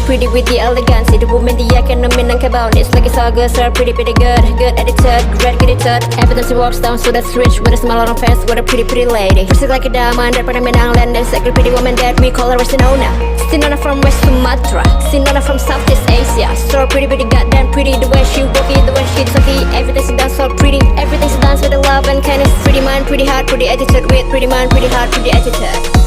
pretty with the elegance. The woman the I can nominate about. It's like it's all good, so pretty good. Good attitude, great attitude. Everything she walks down, so that's rich. With a smile on her face, what a pretty lady. Pretty like a diamond, that part of Menangland. There's a pretty woman that we call her Sinona. Sinona from West Sumatra, Sinona from Southeast Asia. So pretty, goddamn pretty. The way she walk it, the way she talk it. Everything she does so pretty. Everything she does with the love and kindness. Pretty mind, pretty heart, pretty attitude. With pretty mind, pretty heart, pretty attitude.